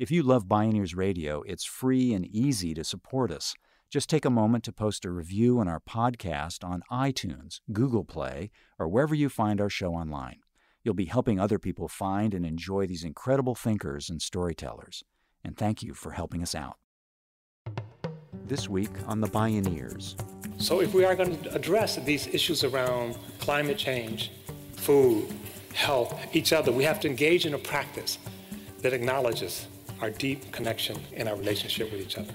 If you love Bioneers Radio, it's free and easy to support us. Just take a moment to post a review on our podcast on iTunes, Google Play, or wherever you find our show online. You'll be helping other people find and enjoy these incredible thinkers and storytellers. And thank you for helping us out. This week on the Bioneers. So if we are going to address these issues around climate change, food, health, each other, we have to engage in a practice that acknowledges our deep connection in our relationship with each other.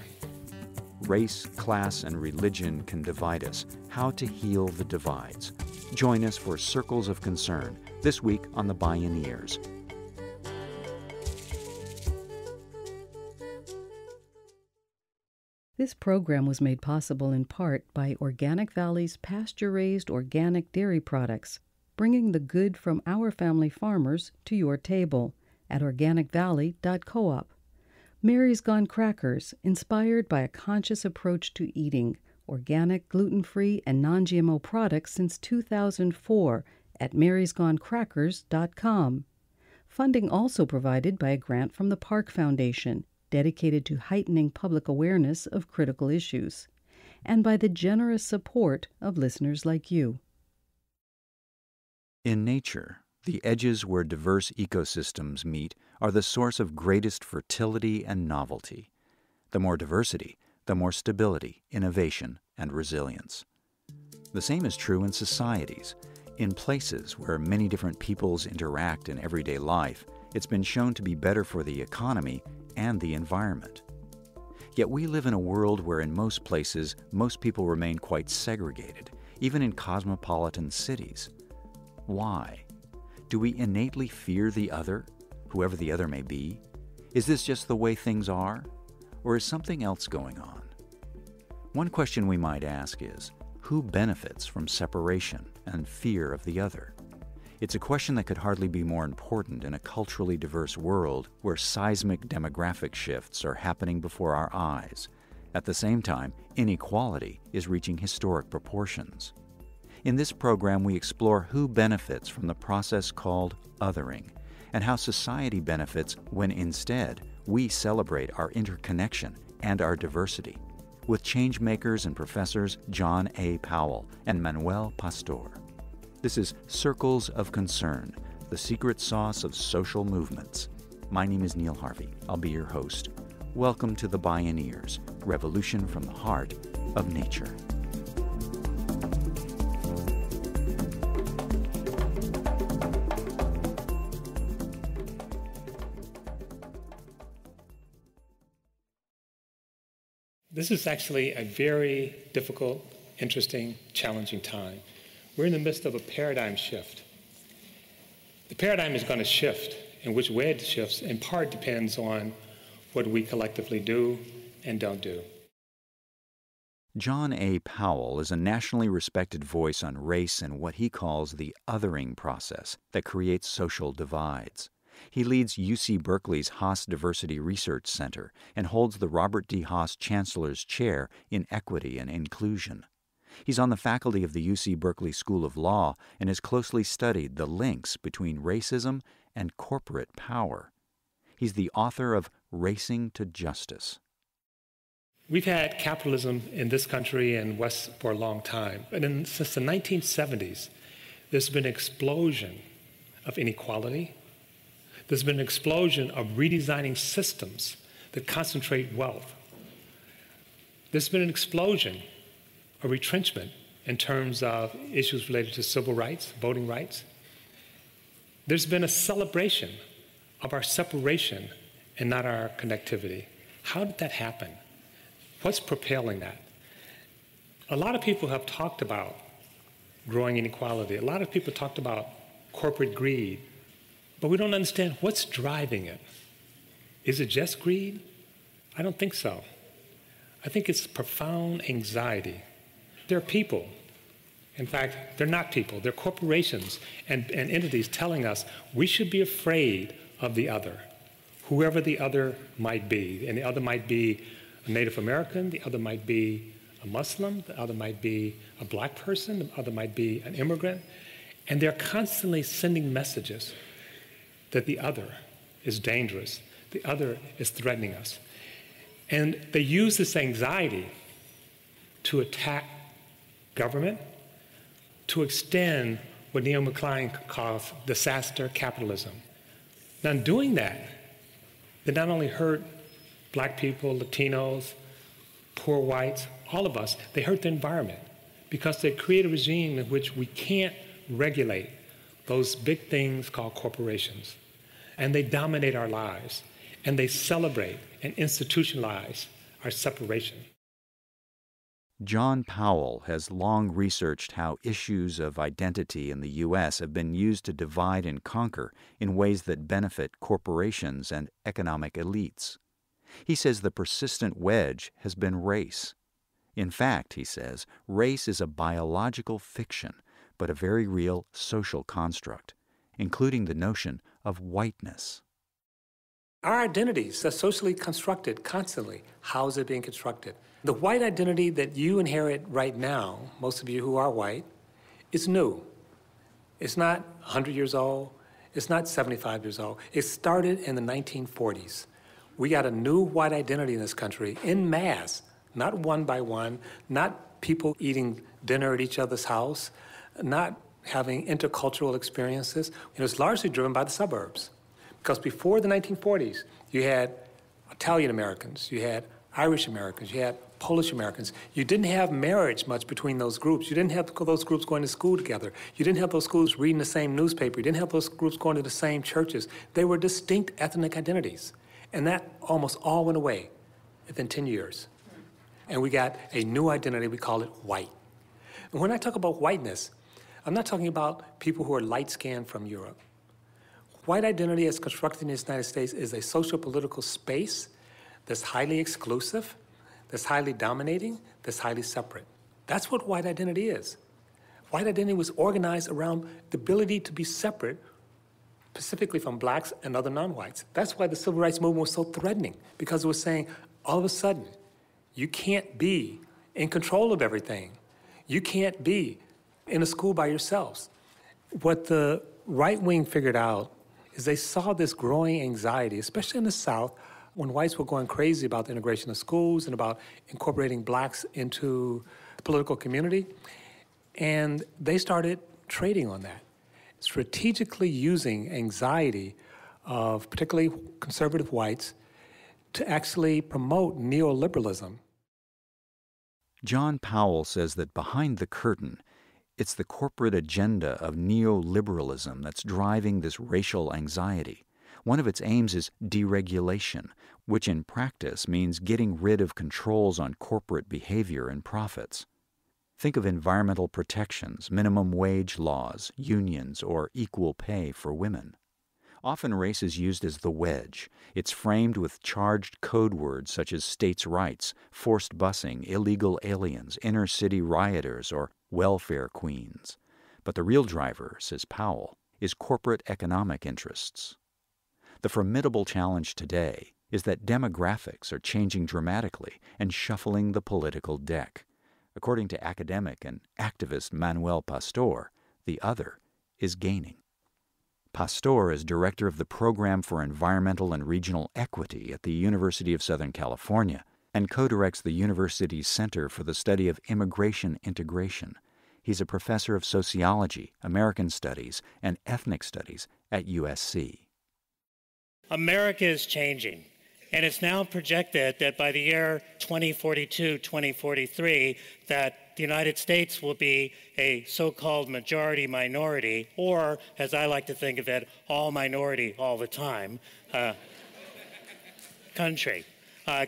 Race, class, and religion can divide us. How to heal the divides. Join us for Circles of Concern this week on the Bioneers. This program was made possible in part by Organic Valley's pasture-raised organic dairy products, bringing the good from our family farmers to your table at organicvalley.coop. Mary's Gone Crackers, inspired by a conscious approach to eating organic, gluten-free, and non-GMO products since 2004 at marysgonecrackers.com. Funding also provided by a grant from the Park Foundation, dedicated to heightening public awareness of critical issues, and by the generous support of listeners like you. In nature, the edges where diverse ecosystems meet are the source of greatest fertility and novelty. The more diversity, the more stability, innovation, and resilience. The same is true in societies. In places where many different peoples interact in everyday life, it's been shown to be better for the economy and the environment. Yet we live in a world where in most places, most people remain quite segregated, even in cosmopolitan cities. Why? Do we innately fear the other, whoever the other may be? Is this just the way things are? Or is something else going on? One question we might ask is, who benefits from separation and fear of the other? It's a question that could hardly be more important in a culturally diverse world where seismic demographic shifts are happening before our eyes. At the same time, inequality is reaching historic proportions. In this program, we explore who benefits from the process called othering, and how society benefits when instead we celebrate our interconnection and our diversity, with changemakers and professors John A. Powell and Manuel Pastor. This is Circles of Concern, the secret sauce of social movements. My name is Neil Harvey. I'll be your host. Welcome to the Bioneers, revolution from the heart of nature. This is actually a very difficult, interesting, challenging time. We're in the midst of a paradigm shift. The paradigm is going to shift. In which way it shifts, in part, depends on what we collectively do and don't do. John A. Powell is a nationally respected voice on race and what he calls the othering process that creates social divides. He leads UC Berkeley's Haas Diversity Research Center and holds the Robert D. Haas Chancellor's Chair in Equity and Inclusion. He's on the faculty of the UC Berkeley School of Law and has closely studied the links between racism and corporate power. He's the author of Racing to Justice. We've had capitalism in this country and West for a long time. And since the 1970s, there's been an explosion of inequality. There's been an explosion of redesigning systems that concentrate wealth. There's been an explosion, a retrenchment in terms of issues related to civil rights, voting rights. There's been a celebration of our separation and not our connectivity. How did that happen? What's propelling that? A lot of people have talked about growing inequality. A lot of people talked about corporate greed. But we don't understand what's driving it. Is it just greed? I don't think so. I think it's profound anxiety. There are people. In fact, they're not people. They're corporations and entities telling us we should be afraid of the other, whoever the other might be. And the other might be a Native American, the other might be a Muslim, the other might be a black person, the other might be an immigrant. And they're constantly sending messages that the other is dangerous, The other is threatening us. And they use this anxiety to attack government, to extend what Neil McCline calls disaster capitalism. Now, in doing that, they not only hurt Black people, Latinos, poor whites, all of us, they hurt the environment because they create a regime in which we can't regulate those big things called corporations. And they dominate our lives, and they celebrate and institutionalize our separation. John Powell has long researched how issues of identity in the U.S. have been used to divide and conquer in ways that benefit corporations and economic elites. He says the persistent wedge has been race. In fact, he says, race is a biological fiction, but a very real social construct, including the notion of whiteness. Our identities are socially constructed constantly. How is it being constructed? The white identity that you inherit right now, most of you who are white, is new. It's not 100 years old. It's not 75 years old. It started in the 1940s. We got a new white identity in this country en masse, not one by one, not people eating dinner at each other's house, not having intercultural experiences. It was largely driven by the suburbs. Because before the 1940s, you had Italian Americans, you had Irish Americans, you had Polish Americans. You didn't have marriage much between those groups. You didn't have those groups going to school together. You didn't have those schools reading the same newspaper. You didn't have those groups going to the same churches. They were distinct ethnic identities. And that almost all went away within 10 years. And we got a new identity, we call it white. And when I talk about whiteness, I'm not talking about people who are light-skinned from Europe. White identity as constructed in the United States is a social-political space that's highly exclusive, that's highly dominating, that's highly separate. That's what white identity is. White identity was organized around the ability to be separate, specifically from blacks and other non-whites. That's why the civil rights movement was so threatening, because it was saying, all of a sudden, you can't be in control of everything. You can't be in a school by yourselves. What the right wing figured out is they saw this growing anxiety, especially in the South, when whites were going crazy about the integration of schools and about incorporating blacks into the political community. And they started trading on that, strategically using anxiety of particularly conservative whites to actually promote neoliberalism. John Powell says that behind the curtain, it's the corporate agenda of neoliberalism that's driving this racial anxiety. One of its aims is deregulation, which in practice means getting rid of controls on corporate behavior and profits. Think of environmental protections, minimum wage laws, unions, or equal pay for women. Often race is used as the wedge. It's framed with charged code words such as states' rights, forced busing, illegal aliens, inner-city rioters, or welfare queens. But the real driver, says Powell, is corporate economic interests. The formidable challenge today is that demographics are changing dramatically and shuffling the political deck. According to academic and activist Manuel Pastor, the other is gaining. Pastor is director of the Program for Environmental and Regional Equity at the University of Southern California and co-directs the university's Center for the Study of Immigration Integration. He's a professor of sociology, American studies, and ethnic studies at USC. America is changing, and it's now projected that by the year 2042, 2043, that the United States will be a so-called majority-minority, or, as I like to think of it, all minority all the time, country.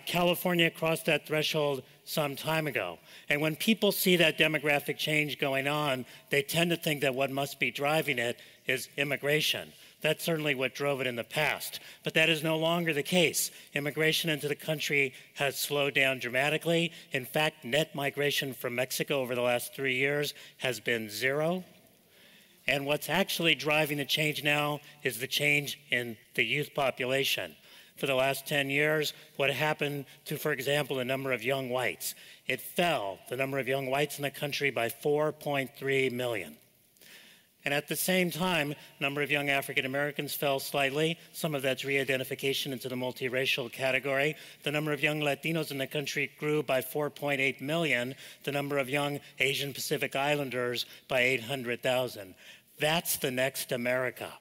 California crossed that threshold some time ago. And when people see that demographic change going on, they tend to think that what must be driving it is immigration. That's certainly what drove it in the past. But that is no longer the case. Immigration into the country has slowed down dramatically. In fact, net migration from Mexico over the last 3 years has been zero. And what's actually driving the change now is the change in the youth population. For the last 10 years, what happened to, for example, the number of young whites? It fell, the number of young whites in the country, by 4.3 million. And at the same time, number of young African Americans fell slightly. Some of that's re-identification into the multiracial category. The number of young Latinos in the country grew by 4.8 million. The number of young Asian Pacific Islanders by 800,000. That's the next America.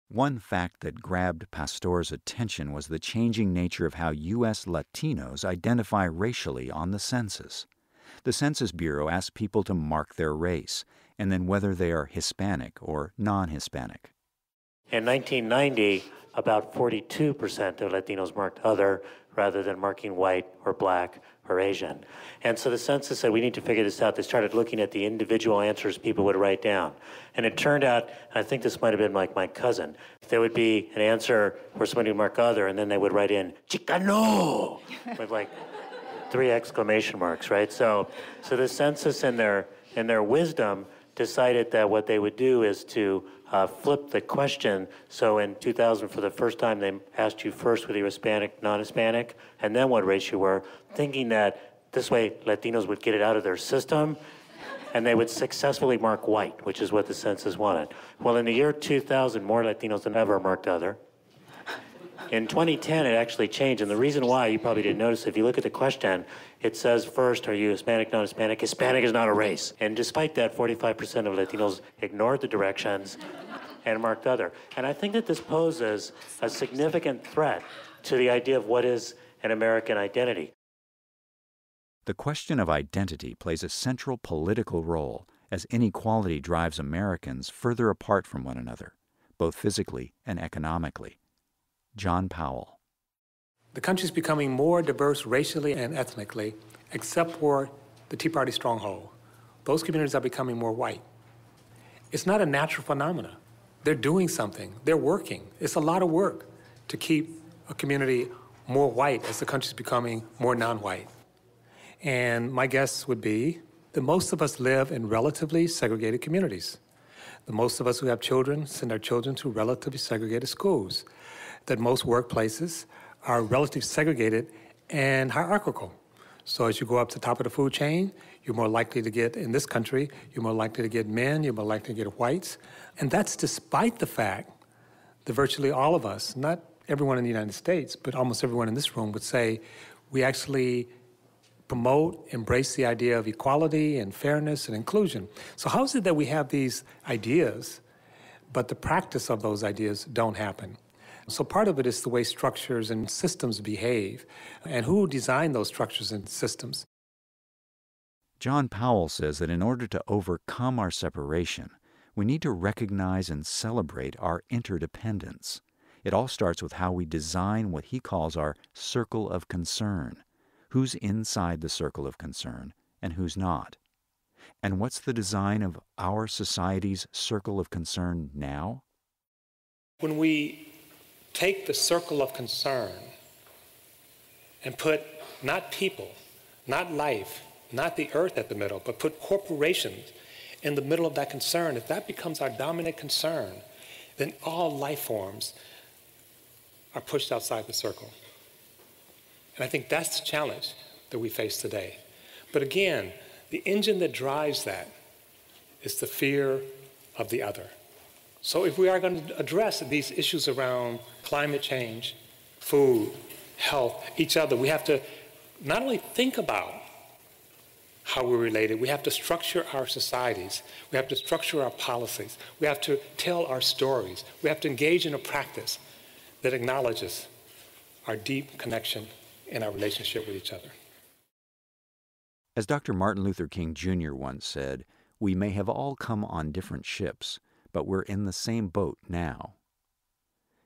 One fact that grabbed Pastor's attention was the changing nature of how U.S. Latinos identify racially on the census. The Census Bureau asks people to mark their race, and then whether they are Hispanic or non-Hispanic. In 1990, about 42% of Latinos marked other rather than marking white or black or Asian. And so the census said, we need to figure this out. They started looking at the individual answers people would write down. And it turned out, and I think this might have been like my cousin, there would be an answer where somebody would mark other, and then they would write in, Chicano, with like 3 exclamation marks, right? So the census in their wisdom decided that what they would do is to flip the question. So in 2000, for the first time, they asked you first whether you were Hispanic, non-Hispanic, and then what race you were, thinking that this way Latinos would get it out of their system, and they would successfully mark white, which is what the census wanted. Well, in the year 2000, more Latinos than ever marked other. In 2010, it actually changed, and the reason why, you probably didn't notice, if you look at the question, it says first, are you Hispanic, non-Hispanic? Hispanic is not a race. And despite that, 45% of Latinos ignored the directions and marked other. And I think that this poses a significant threat to the idea of what is an American identity. The question of identity plays a central political role as inequality drives Americans further apart from one another, both physically and economically. John Powell. The country's becoming more diverse racially and ethnically, except for the Tea Party stronghold. Those communities are becoming more white. It's not a natural phenomenon. They're doing something. They're working. It's a lot of work to keep a community more white as the country's becoming more non-white. And my guess would be that most of us live in relatively segregated communities. The most of us who have children send our children to relatively segregated schools. That most workplaces are relatively segregated and hierarchical. So as you go up to the top of the food chain, you're more likely to get, in this country, you're more likely to get men, you're more likely to get whites. And that's despite the fact that virtually all of us, not everyone in the United States, but almost everyone in this room would say we actually promote, embrace the idea of equality and fairness and inclusion. So how is it that we have these ideas, but the practice of those ideas don't happen? So part of it is the way structures and systems behave, and who designed those structures and systems. John Powell says that in order to overcome our separation, we need to recognize and celebrate our interdependence. It all starts with how we design what he calls our circle of concern. Who's inside the circle of concern and who's not? And what's the design of our society's circle of concern now? When we take the circle of concern and put not people, not life, not the earth at the middle, but put corporations in the middle of that concern, if that becomes our dominant concern, then all life forms are pushed outside the circle. And I think that's the challenge that we face today. But again, the engine that drives that is the fear of the other. So if we are going to address these issues around climate change, food, health, each other, we have to not only think about how we're related, we have to structure our societies, we have to structure our policies, we have to tell our stories, we have to engage in a practice that acknowledges our deep connection in our relationship with each other. As Dr. Martin Luther King Jr. once said, we may have all come on different ships, but we're in the same boat now.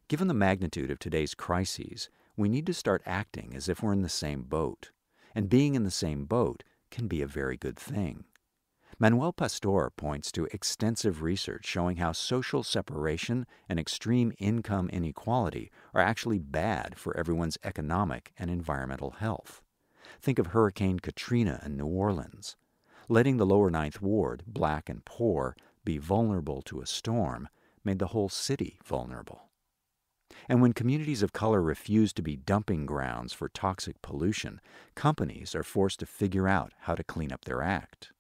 Given the magnitude of today's crises, we need to start acting as if we're in the same boat. And being in the same boat can be a very good thing. Manuel Pastor points to extensive research showing how social separation and extreme income inequality are actually bad for everyone's economic and environmental health. Think of Hurricane Katrina in New Orleans. Letting the lower Ninth Ward, black and poor, be vulnerable to a storm made the whole city vulnerable. And when communities of color refuse to be dumping grounds for toxic pollution, companies are forced to figure out how to clean up their act.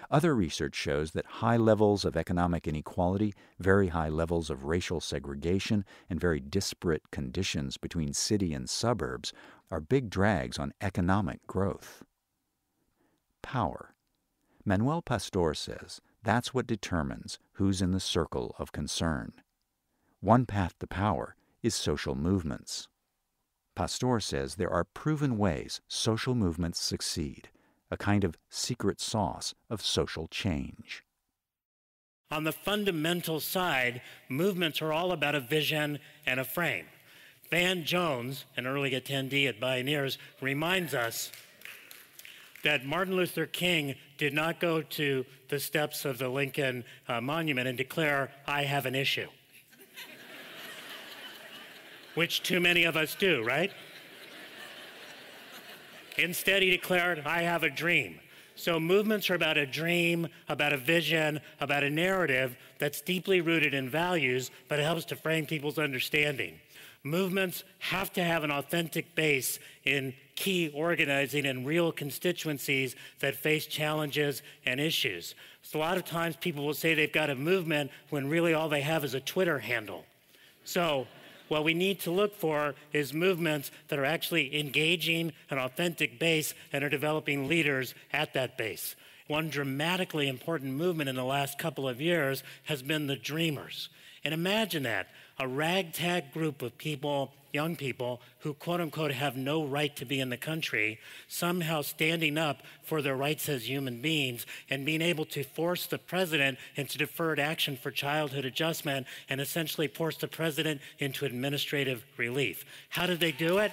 Other research shows that high levels of economic inequality, very high levels of racial segregation, and very disparate conditions between city and suburbs are big drags on economic growth. Power. Manuel Pastor says that's what determines who's in the circle of concern. One path to power is social movements. Pastor says there are proven ways social movements succeed, a kind of secret sauce of social change. On the fundamental side, movements are all about a vision and a frame. Van Jones, an early attendee at Bioneers, reminds us that Martin Luther King did not go to the steps of the Lincoln Monument and declare, "I have an issue," which too many of us do, right? Instead, he declared, "I have a dream." So movements are about a dream, about a vision, about a narrative that's deeply rooted in values, but it helps to frame people's understanding. Movements have to have an authentic base in key organizing and real constituencies that face challenges and issues. So a lot of times people will say they've got a movement when really all they have is a Twitter handle. So what we need to look for is movements that are actually engaging an authentic base and are developing leaders at that base. One dramatically important movement in the last couple of years has been the Dreamers. And imagine that, a ragtag group of people, young people, who quote unquote have no right to be in the country, somehow standing up for their rights as human beings and being able to force the president into deferred action for childhood adjustment and essentially force the president into administrative relief. How did they do it?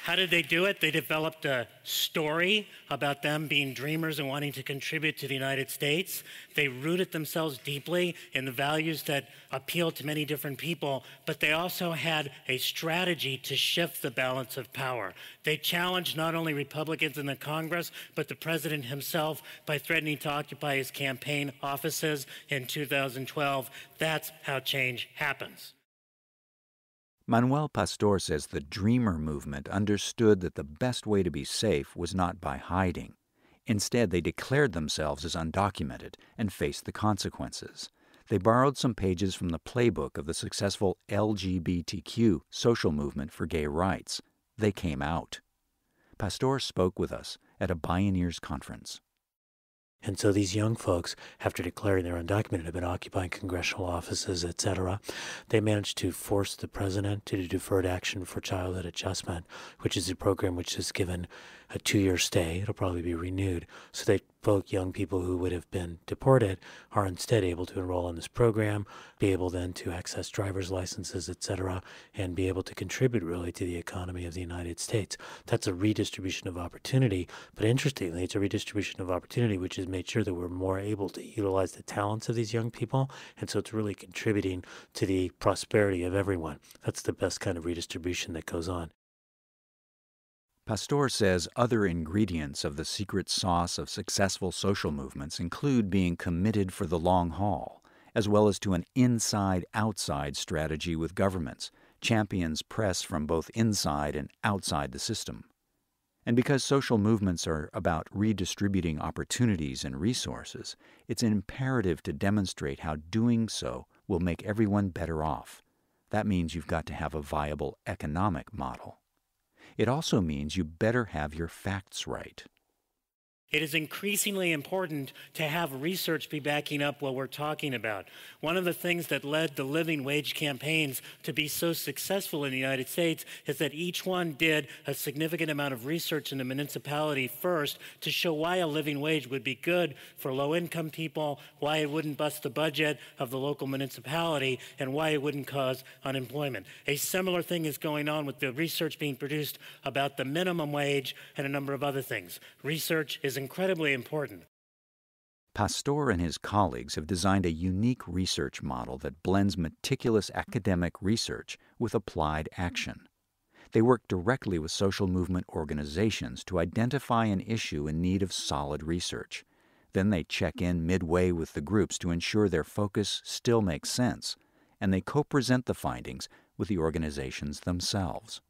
How did they do it? They developed a story about them being dreamers and wanting to contribute to the United States. They rooted themselves deeply in the values that appeal to many different people, but they also had a strategy to shift the balance of power. They challenged not only Republicans in the Congress, but the president himself by threatening to occupy his campaign offices in 2012. That's how change happens. Manuel Pastor says the Dreamer movement understood that the best way to be safe was not by hiding. Instead, they declared themselves as undocumented and faced the consequences. They borrowed some pages from the playbook of the successful LGBTQ social movement for gay rights. They came out. Pastor spoke with us at a Bioneers conference. And so these young folks, after declaring they're undocumented, have been occupying congressional offices, etc. They managed to force the president to do deferred action for childhood adjustment, which is a program which is given a 2-year stay. It'll probably be renewed. So that young people who would have been deported are instead able to enroll in this program, be able then to access driver's licenses, etc., and be able to contribute really to the economy of the United States. That's a redistribution of opportunity, but interestingly, it's a redistribution of opportunity which has made sure that we're more able to utilize the talents of these young people, and so it's really contributing to the prosperity of everyone. That's the best kind of redistribution that goes on. Pastor says other ingredients of the secret sauce of successful social movements include being committed for the long haul, as well as to an inside-outside strategy with governments, champions press from both inside and outside the system. And because social movements are about redistributing opportunities and resources, it's imperative to demonstrate how doing so will make everyone better off. That means you've got to have a viable economic model. It also means you better have your facts right. It is increasingly important to have research be backing up what we're talking about. One of the things that led the living wage campaigns to be so successful in the United States is that each one did a significant amount of research in the municipality first to show why a living wage would be good for low-income people, why it wouldn't bust the budget of the local municipality, and why it wouldn't cause unemployment. A similar thing is going on with the research being produced about the minimum wage and a number of other things. Research is incredibly important. Pastor and his colleagues have designed a unique research model that blends meticulous academic research with applied action. They work directly with social movement organizations to identify an issue in need of solid research. Then they check in midway with the groups to ensure their focus still makes sense, and they co-present the findings with the organizations themselves.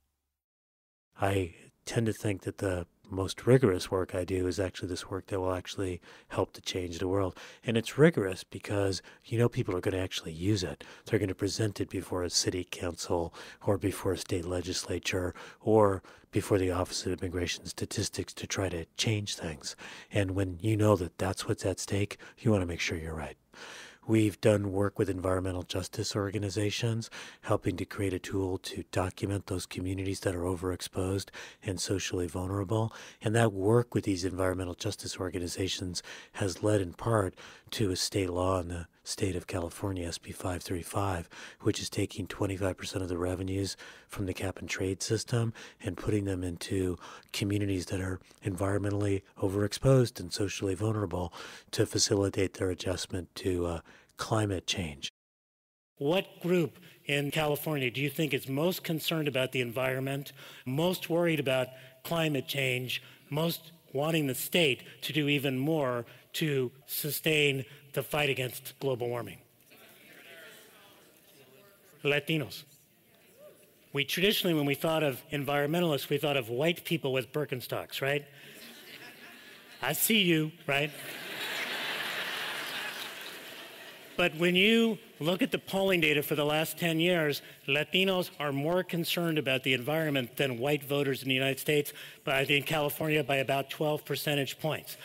I tend to think that the most rigorous work I do is actually this work that will actually help to change the world. And it's rigorous because you know people are going to actually use it. They're going to present it before a city council or before a state legislature or before the Office of Immigration and Statistics to try to change things. And when you know that that's what's at stake, you want to make sure you're right. We've done work with environmental justice organizations, helping to create a tool to document those communities that are overexposed and socially vulnerable. And that work with these environmental justice organizations has led in part to a state law in the state of California, SB 535, which is taking 25% of the revenues from the cap and trade system and putting them into communities that are environmentally overexposed and socially vulnerable to facilitate their adjustment to climate change. What group in California do you think is most concerned about the environment, most worried about climate change, most wanting the state to do even more to sustain the fight against global warming? Latinos. We traditionally, when we thought of environmentalists, we thought of white people with Birkenstocks, right? I see you, right? But when you look at the polling data for the last 10 years, Latinos are more concerned about the environment than white voters in the United States, in California, by about 12 percentage points.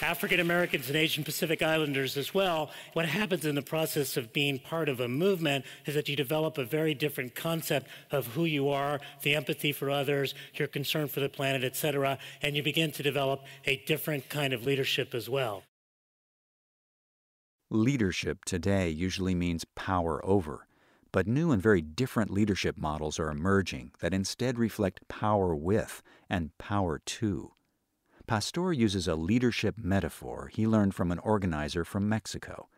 African Americans and Asian Pacific Islanders as well. What happens in the process of being part of a movement is that you develop a very different concept of who you are, the empathy for others, your concern for the planet, et cetera, and you begin to develop a different kind of leadership as well. Leadership today usually means power over, but new and very different leadership models are emerging that instead reflect power with and power to. Pastor uses a leadership metaphor he learned from an organizer from Mexico,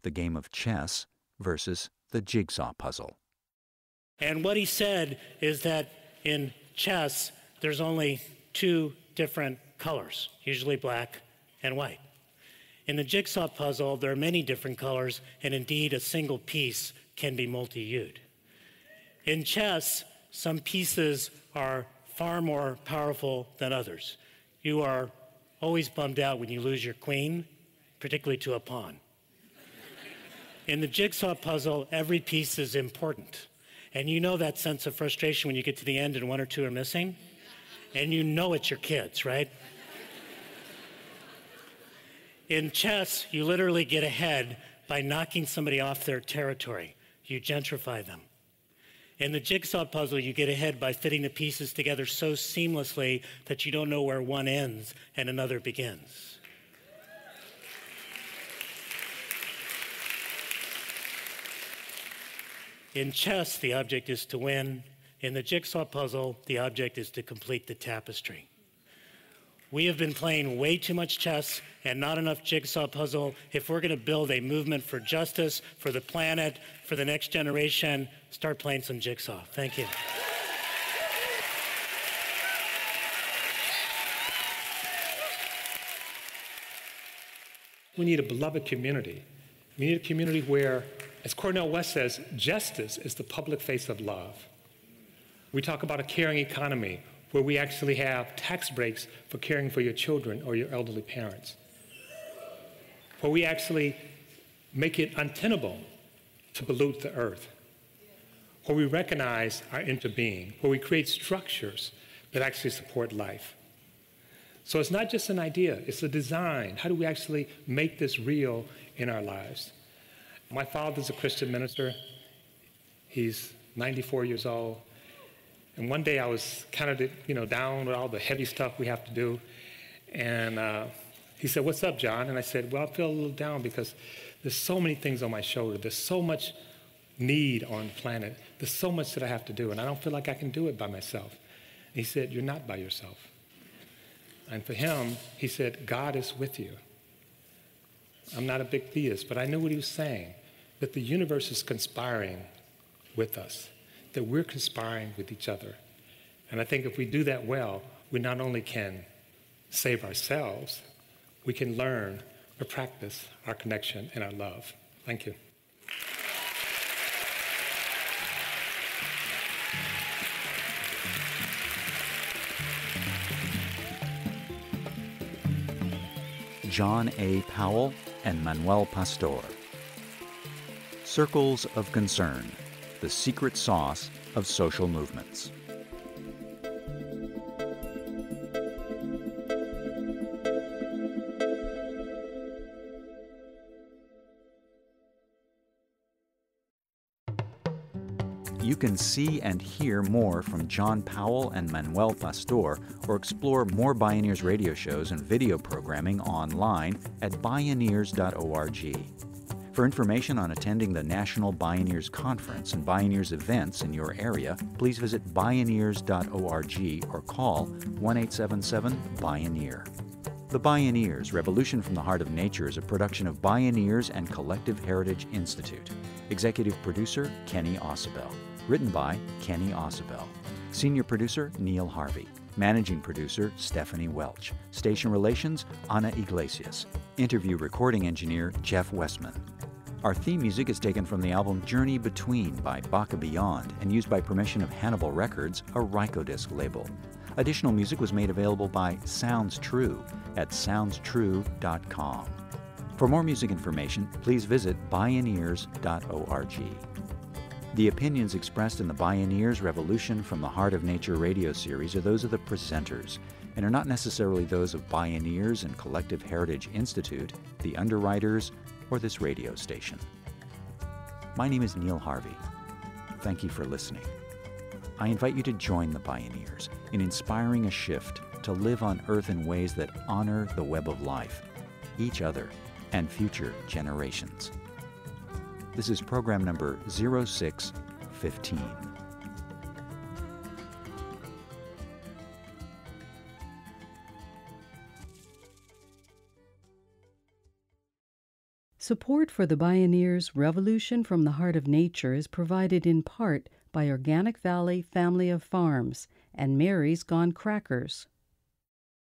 the game of chess versus the jigsaw puzzle. And what he said is that in chess, there's only two different colors, usually black and white. In the jigsaw puzzle, there are many different colors, and indeed a single piece can be multi-hued. In chess, some pieces are far more powerful than others. You are always bummed out when you lose your queen, particularly to a pawn. In the jigsaw puzzle, every piece is important. And you know that sense of frustration when you get to the end and one or two are missing? And you know it's your kids, right? In chess, you literally get ahead by knocking somebody off their territory. You gentrify them. In the jigsaw puzzle, you get ahead by fitting the pieces together so seamlessly that you don't know where one ends and another begins. In chess, the object is to win. In the jigsaw puzzle, the object is to complete the tapestry. We have been playing way too much chess and not enough jigsaw puzzle. If we're going to build a movement for justice, for the planet, for the next generation, start playing some jigsaw. Thank you. We need a beloved community. We need a community where, as Cornel West says, justice is the public face of love. We talk about a caring economy where we actually have tax breaks for caring for your children or your elderly parents, where we actually make it untenable to pollute the earth, where we recognize our interbeing, where we create structures that actually support life. So it's not just an idea, it's a design. How do we actually make this real in our lives? My father's a Christian minister. He's 94 years old. And one day I was kind of, down with all the heavy stuff we have to do. And he said, "What's up, John?" And I said, "Well, I feel a little down because there's so many things on my shoulder. There's so much need on the planet. There's so much that I have to do, and I don't feel like I can do it by myself." And he said, "You're not by yourself." And for him, he said, "God is with you." I'm not a big theist, but I knew what he was saying, that the universe is conspiring with us, that we're conspiring with each other. And I think if we do that well, we not only can save ourselves, we can learn or practice our connection and our love. Thank you. John A. Powell and Manuel Pastor. Circles of Concern, the secret sauce of social movements. You can see and hear more from John Powell and Manuel Pastor, or explore more Bioneers radio shows and video programming online at Bioneers.org. For information on attending the National Bioneers Conference and Bioneers events in your area, please visit Bioneers.org or call 1-877-BIONEER. The Bioneers, Revolution from the Heart of Nature is a production of Bioneers and Collective Heritage Institute. Executive producer, Kenny Ausubel. Written by Kenny Ausubel. Senior producer, Neil Harvey. Managing producer, Stephanie Welch. Station relations, Ana Iglesias. Interview recording engineer, Jeff Westman. Our theme music is taken from the album Journey Between by Baka Beyond and used by permission of Hannibal Records, a Rykodisc label. Additional music was made available by Sounds True at soundstrue.com. For more music information, please visit Bioneers.org. The opinions expressed in the Bioneers Revolution from the Heart of Nature radio series are those of the presenters and are not necessarily those of Bioneers and Collective Heritage Institute, the underwriters, or this radio station. My name is Neil Harvey. Thank you for listening. I invite you to join the Bioneers in inspiring a shift to live on Earth in ways that honor the web of life, each other, and future generations. This is program number 0615. Support for the Bioneers Revolution from the Heart of Nature is provided in part by Organic Valley Family of Farms and Mary's Gone Crackers.